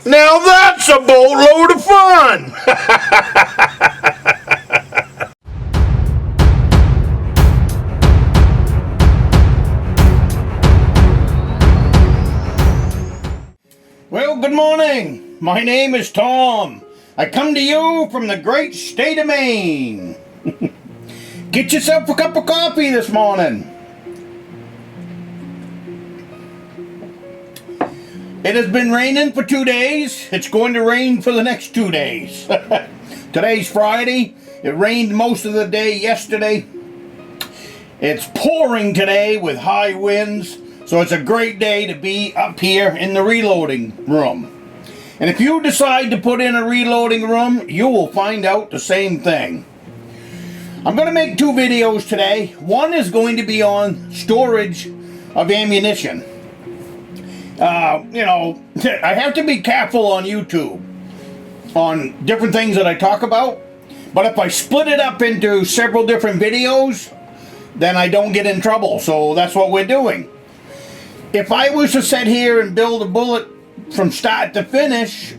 Now that's a boatload of fun! Well, good morning. My name is Tom. I come to you from the great state of Maine. Get yourself a cup of coffee this morning. It has been raining for 2 days. It's going to rain for the next 2 days. Today's Friday. It rained most of the day yesterday. It's pouring today with high winds. So it's a great day to be up here in the reloading room. And if you decide to put in a reloading room, you will find out the same thing. I'm going to make 2 videos today. One is going to be on storage of ammunition. I have to be careful on YouTube on different things that I talk about. But if I split it up into several different videos, then I don't get in trouble. So that's what we're doing. If I was to sit here and build a bullet from start to finish,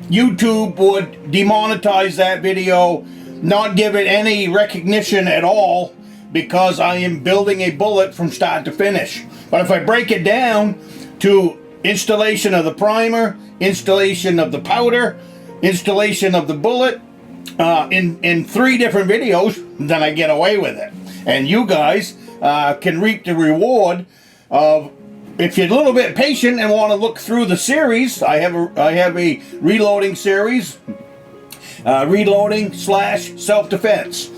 YouTube would demonetize that video, not give it any recognition at all, because I am building a bullet from start to finish. But if I break it down to installation of the primer, installation of the powder, installation of the bullet, in 3 different videos, then I get away with it. And you guys can reap the reward of, if you're a little bit patient and want to look through the series, I have a reloading series, reloading / self-defense.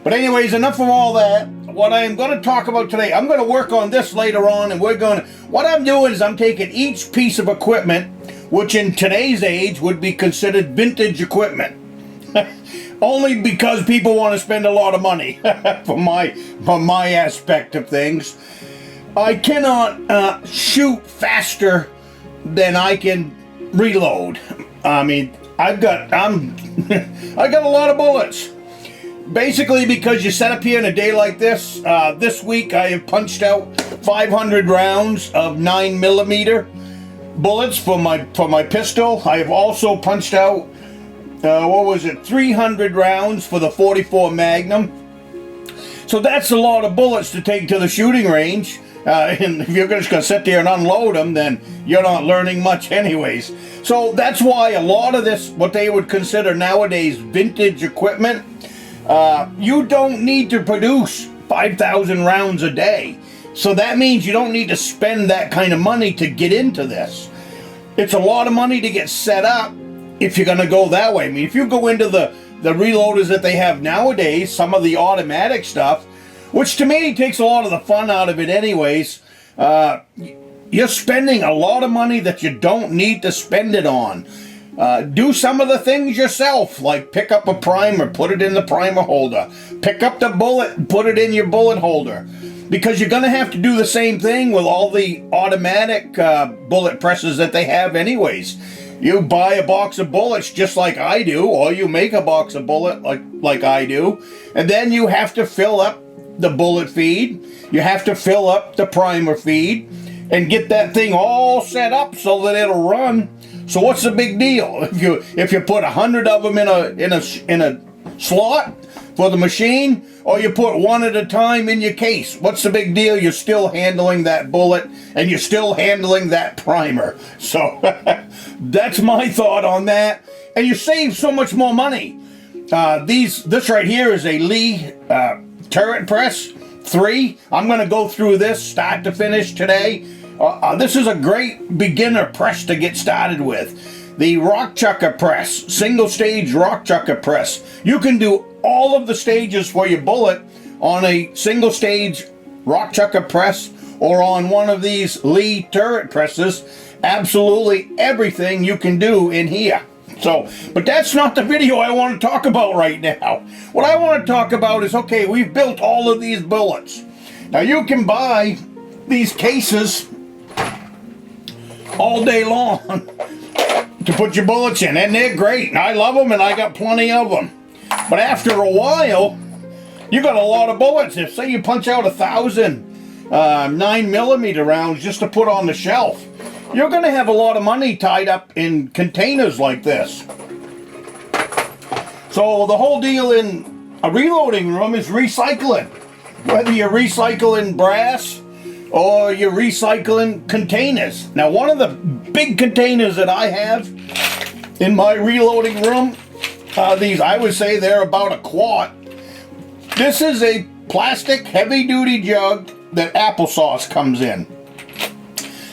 But anyways, enough of all that. What I am going to talk about today, I'm going to work on this later on, and what I'm doing is I'm taking each piece of equipment, which in today's age would be considered vintage equipment. Only because people want to spend a lot of money from my aspect of things. I cannot shoot faster than I can reload. I mean, I got a lot of bullets. Basically, because you set up here in a day like this, this week I have punched out 500 rounds of 9mm bullets for my pistol. I have also punched out 300 rounds for the 44 Magnum. So that's a lot of bullets to take to the shooting range. And if you're just going to sit there and unload them, then you're not learning much anyways. So that's why a lot of this, what they would consider nowadays vintage equipment, you don't need to produce 5,000 rounds a day. So that means you don't need to spend that kind of money to get into this. It's a lot of money to get set up if you're going to go that way. I mean, if you go into the reloaders that they have nowadays, some of the automatic stuff, which to me takes a lot of the fun out of it anyways, you're spending a lot of money that you don't need to spend it on. Do some of the things yourself, like pick up a primer, put it in the primer holder. Pick up the bullet and put it in your bullet holder. Because you're going to have to do the same thing with all the automatic bullet presses that they have anyways. You buy a box of bullets just like I do, or you make a box of bullet like I do, and then you have to fill up the bullet feed, you have to fill up the primer feed, and get that thing all set up so that it'll run. So what's the big deal if you put 100 of them in a slot for the machine, or you put one at a time in your case? What's the big deal? You're still handling that bullet, and you're still handling that primer. So that's my thought on that, and you save so much more money. This right here is a Lee turret press 3. I'm going to go through this start to finish today. This is a great beginner press to get started with. The rock chucker press, single stage rock chucker press. You can do all of the stages for your bullet on a single stage rock chucker press or on one of these Lee turret presses. Absolutely everything you can do in here. So, but that's not the video I want to talk about right now. What I want to talk about is, okay, we've built all of these bullets. Now you can buy these cases all day long to put your bullets in, and they're great. And I love them, and I got plenty of them. But after a while, you got a lot of bullets. If say you punch out 1,000 9mm rounds just to put on the shelf. You're going to have a lot of money tied up in containers like this. So the whole deal in a reloading room is recycling. Whether you're recycling brass or you're recycling containers. Now, one of the big containers that I have in my reloading room, these, I would say they're about a quart. This is a plastic heavy-duty jug that applesauce comes in.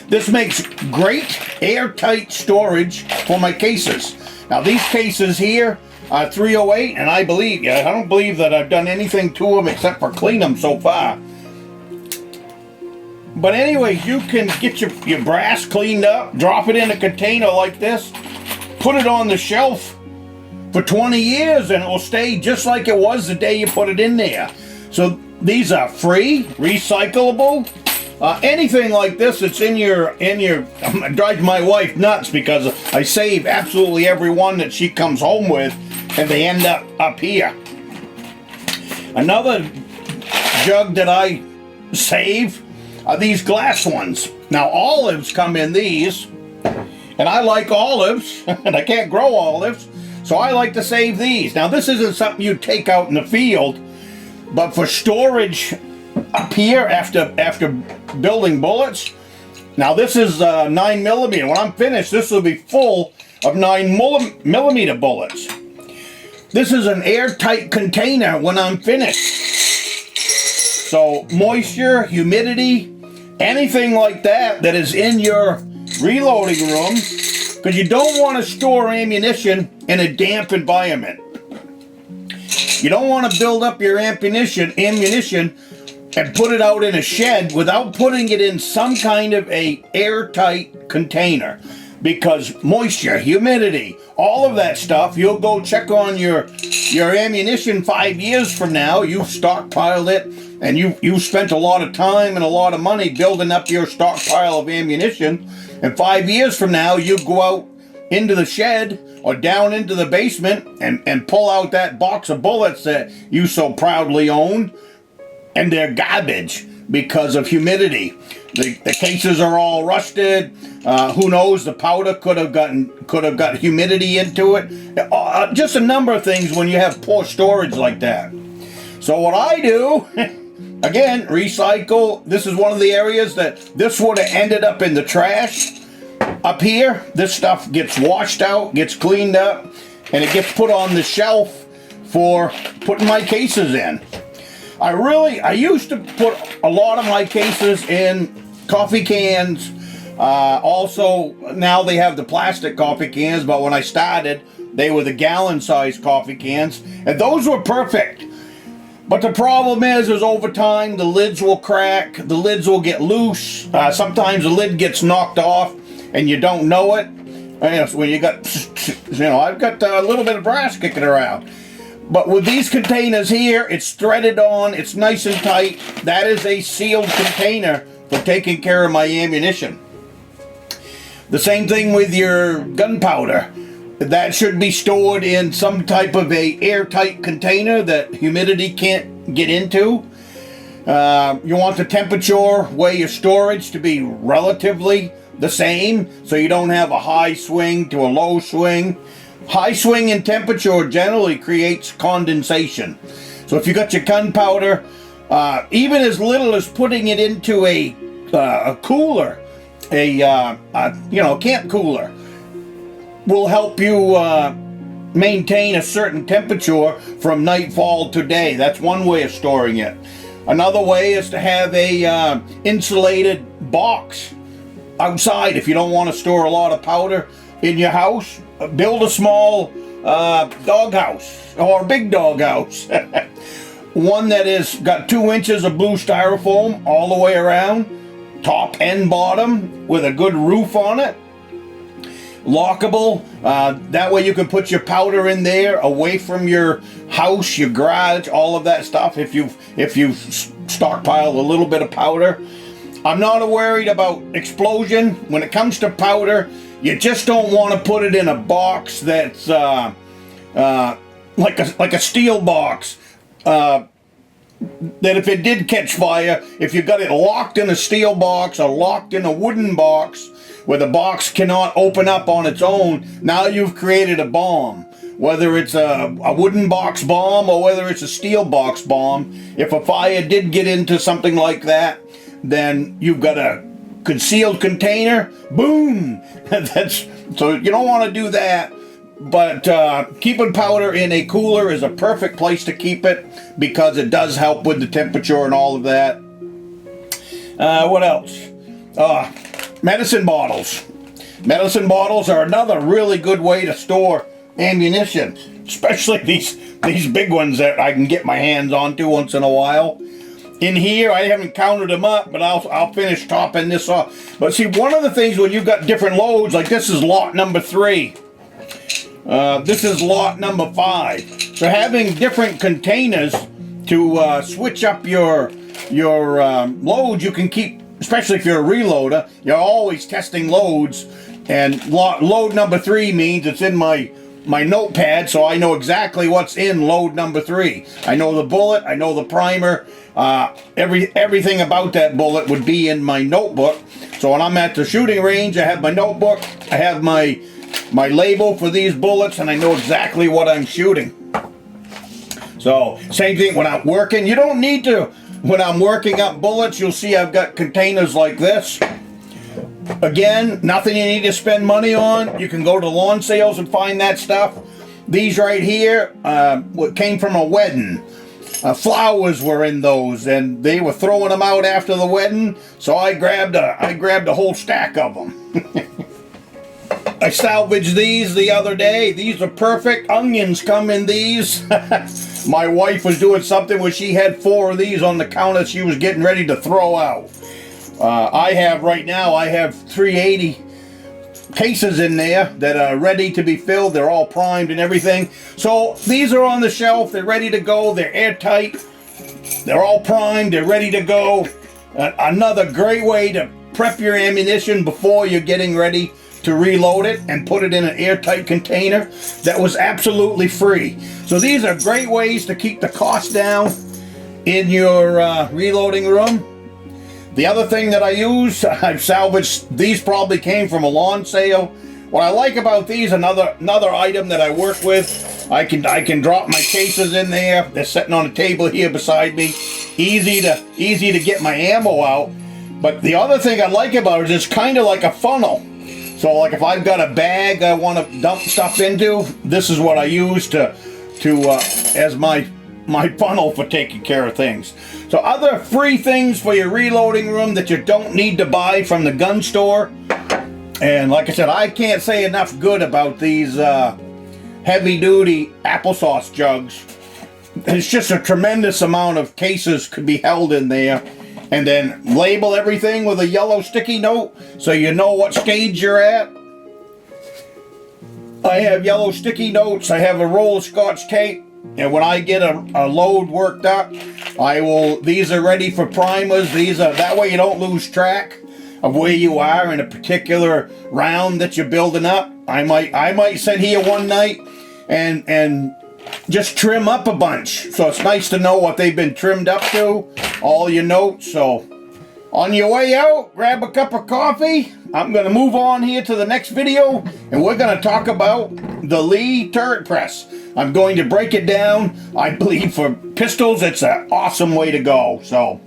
This makes great airtight storage for my cases. Now, these cases here are 308, and I don't believe that I've done anything to them except for clean them so far. But anyways, you can get your brass cleaned up, drop it in a container like this, put it on the shelf for 20 years, and it will stay just like it was the day you put it in there. So these are free, recyclable. Anything like this that's in your, it drives my wife nuts because I save absolutely every one that she comes home with, and they end up here. Another jug that I save are these glass ones. Now, olives come in these, and I like olives, and I can't grow olives, so I like to save these. Now, this isn't something you take out in the field, but for storage up here after building bullets. Now, this is 9mm. When I'm finished, this will be full of 9mm bullets. This is an airtight container when I'm finished. So moisture, humidity, anything like that is in your reloading room, because you don't want to store ammunition in a damp environment. You don't want to build up your ammunition and put it out in a shed without putting it in some kind of a airtight container, because moisture, humidity, all of that stuff, you'll go check on your ammunition 5 years from now. You've stockpiled it, and you spent a lot of time and a lot of money building up your stockpile of ammunition, and 5 years from now you go out into the shed or down into the basement and pull out that box of bullets that you so proudly own, and they're garbage because of humidity. The cases are all rusted. Who knows? The powder could have got humidity into it. Just a number of things when you have poor storage like that. So what I do, again, recycle. This is one of the areas that this would have ended up in the trash. Up here, this stuff gets washed out, gets cleaned up, and it gets put on the shelf for putting my cases in. I used to put a lot of my cases in coffee cans. Also, now they have the plastic coffee cans, but when I started, they were the gallon-sized coffee cans, and those were perfect. But the problem is over time, the lids will crack, the lids will get loose. Sometimes the lid gets knocked off, and you don't know it. When you got, I've got a little bit of brass kicking around. But with these containers here, it's threaded on, it's nice and tight. That is a sealed container for taking care of my ammunition. The same thing with your gunpowder. That should be stored in some type of a airtight container that humidity can't get into. You want the temperature where your storage to be relatively the same, so you don't have a high swing to a low swing. High swing in temperature generally creates condensation. So if you got your gunpowder, even as little as putting it into a cooler, camp cooler, will help you maintain a certain temperature from nightfall to day. That's one way of storing it. Another way is to have a insulated box outside. If you don't want to store a lot of powder in your house, build a small doghouse or a big doghouse. One that is got 2 inches of blue styrofoam all the way around, top and bottom, with a good roof on it. Lockable. That way you can put your powder in there away from your house, your garage, all of that stuff. If you've stockpiled a little bit of powder. I'm not worried about explosion. When it comes to powder, you just don't want to put it in a box that's like a steel box. that if it did catch fire, if you got it locked in a steel box or locked in a wooden box where the box cannot open up on its own, now you've created a bomb. Whether it's a wooden box bomb or whether it's a steel box bomb, if a fire did get into something like that, then you've got a concealed container. Boom! So you don't want to do that. But keeping powder in a cooler is a perfect place to keep it because it does help with the temperature and all of that. What else? Medicine bottles. Medicine bottles are another really good way to store ammunition, especially these big ones that I can get my hands onto once in a while. In here, I haven't counted them up, but I'll finish topping this off. But see, one of the things when you've got different loads, like this is lot number 3. This is lot number 5. So having different containers to switch up your loads, you can keep, especially if you're a reloader, you're always testing loads. And load number 3 means it's in my notepad, so I know exactly what's in load number 3. I know the bullet, I know the primer, everything about that bullet would be in my notebook. So when I'm at the shooting range, I have my notebook, I have my label for these bullets, and I know exactly what I'm shooting. So same thing when I'm working. You don't need to, when I'm working up bullets, you'll see I've got containers like this. Again, nothing you need to spend money on. You can go to lawn sales and find that stuff. These right here came from a wedding. Flowers were in those, and they were throwing them out after the wedding, so I grabbed a whole stack of them. I salvaged these the other day. These are perfect. Onions come in these. My wife was doing something where she had 4 of these on the counter she was getting ready to throw out. I have 380 cases in there that are ready to be filled. They're all primed and everything. So these are on the shelf. They're ready to go. They're airtight. They're all primed. They're ready to go. Another great way to prep your ammunition before you're getting ready to reload it and put it in an airtight container that was absolutely free. So these are great ways to keep the cost down in your reloading room. The other thing that I use, I've salvaged, these probably came from a lawn sale. What I like about these, another item that I work with, I can drop my cases in there. They're sitting on a table here beside me. Easy to get my ammo out. But the other thing I like about it is it's kind of like a funnel. So like if I've got a bag I want to dump stuff into, this is what I use as my funnel for taking care of things. So other free things for your reloading room that you don't need to buy from the gun store. And like I said, I can't say enough good about these heavy duty applesauce jugs. It's just a tremendous amount of cases could be held in there. And then label everything with a yellow sticky note so you know what stage you're at. I have yellow sticky notes. I have a roll of Scotch tape. And when I get a load worked up, these are ready for primers. That way you don't lose track of where you are in a particular round that you're building up. I might sit here one night and just trim up a bunch. So it's nice to know what they've been trimmed up to, all your notes. So on your way out, grab a cup of coffee. I'm going to move on here to the next video, and we're going to talk about the Lee turret press. I'm going to break it down. I believe for pistols, it's an awesome way to go. So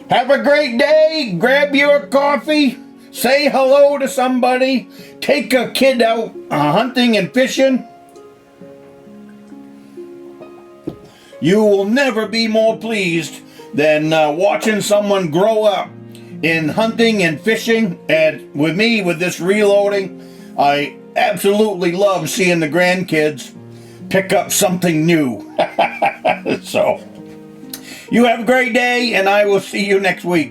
have a great day. Grab your coffee. Say hello to somebody. Take a kid out hunting and fishing. You will never be more pleased than watching someone grow up in hunting and fishing. And with me, with this reloading, I absolutely love seeing the grandkids pick up something new. So, you have a great day, and I will see you next week.